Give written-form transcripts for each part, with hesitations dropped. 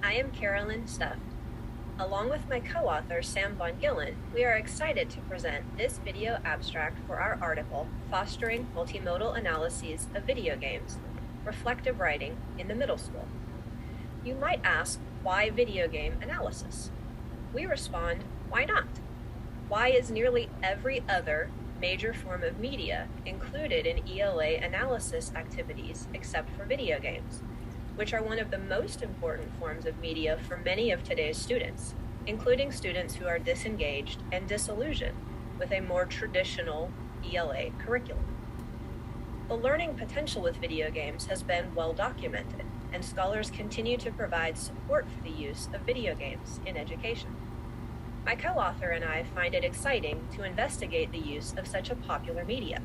I am Carolyn Stuff. Along with my co-author Sam Von Gillen, we are excited to present this video abstract for our article, Fostering Multimodal Analyses of Video Games, Reflective Writing in the Middle School. You might ask, why video game analysis? We respond, why not? Why is nearly every other major form of media included in ELA analysis activities except for video games, which are one of the most important forms of media for many of today's students, including students who are disengaged and disillusioned with a more traditional ELA curriculum. The learning potential with video games has been well documented, and scholars continue to provide support for the use of video games in education. My co-author and I find it exciting to investigate the use of such a popular media,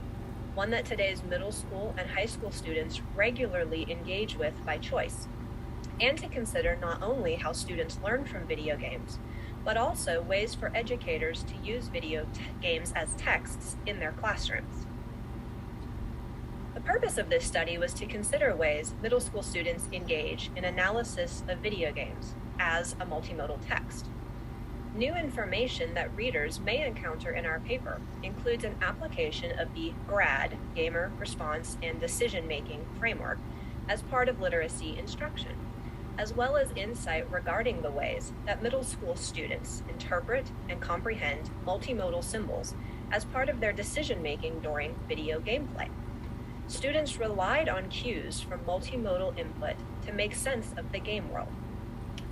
one that today's middle school and high school students regularly engage with by choice, and to consider not only how students learn from video games, but also ways for educators to use video games as texts in their classrooms. The purpose of this study was to consider ways middle school students engage in analysis of video games as a multimodal text. New information that readers may encounter in our paper includes an application of the GRAD, Gamer Response and Decision-Making framework, as part of literacy instruction, as well as insight regarding the ways that middle school students interpret and comprehend multimodal symbols as part of their decision-making during video gameplay. Students relied on cues from multimodal input to make sense of the game world.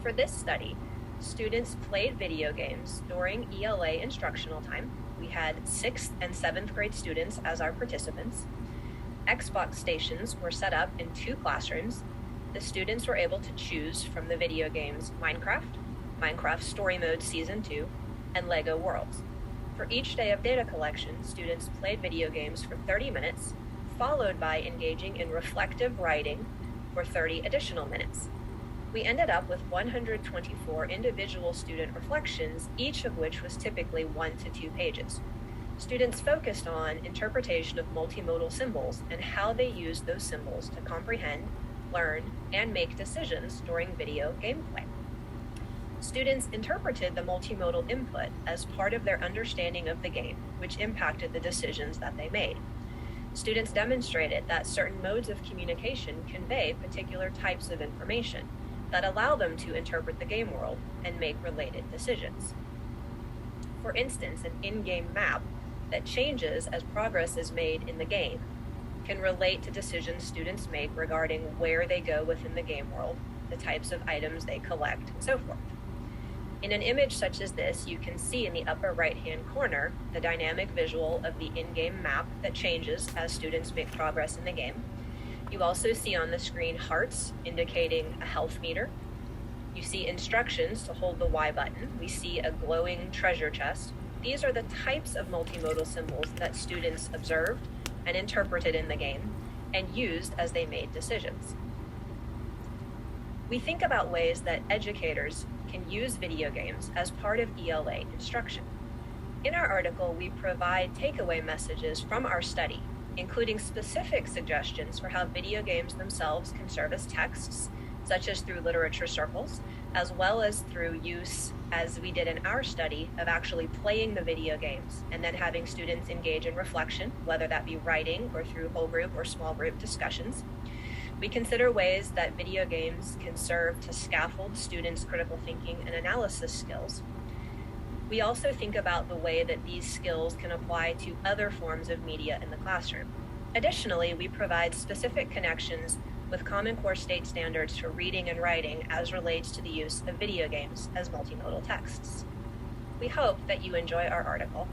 For this study, students played video games during ELA instructional time. We had 6th and 7th grade students as our participants. Xbox stations were set up in 2 classrooms. The students were able to choose from the video games Minecraft Story Mode Season 2, and LEGO Worlds. For each day of data collection, students played video games for 30 minutes, followed by engaging in reflective writing for 30 additional minutes. We ended up with 124 individual student reflections, each of which was typically 1 to 2 pages. Students focused on interpretation of multimodal symbols and how they used those symbols to comprehend, learn, and make decisions during video gameplay. Students interpreted the multimodal input as part of their understanding of the game, which impacted the decisions that they made. Students demonstrated that certain modes of communication convey particular types of information that allow them to interpret the game world and make related decisions. For instance, an in-game map that changes as progress is made in the game can relate to decisions students make regarding where they go within the game world, the types of items they collect, and so forth. In an image such as this, you can see in the upper right-hand corner the dynamic visual of the in-game map that changes as students make progress in the game. You also see on the screen hearts indicating a health meter. You see instructions to hold the Y button. We see a glowing treasure chest. These are the types of multimodal symbols that students observed and interpreted in the game and used as they made decisions. We think about ways that educators can use video games as part of ELA instruction. In our article, we provide takeaway messages from our study, including specific suggestions for how video games themselves can serve as texts, such as through literature circles, as well as through use, as we did in our study, of actually playing the video games and then having students engage in reflection, whether that be writing or through whole group or small group discussions. We consider ways that video games can serve to scaffold students' critical thinking and analysis skills. We also think about the way that these skills can apply to other forms of media in the classroom. Additionally, we provide specific connections with Common Core state standards for reading and writing as relates to the use of video games as multimodal texts. We hope that you enjoy our article.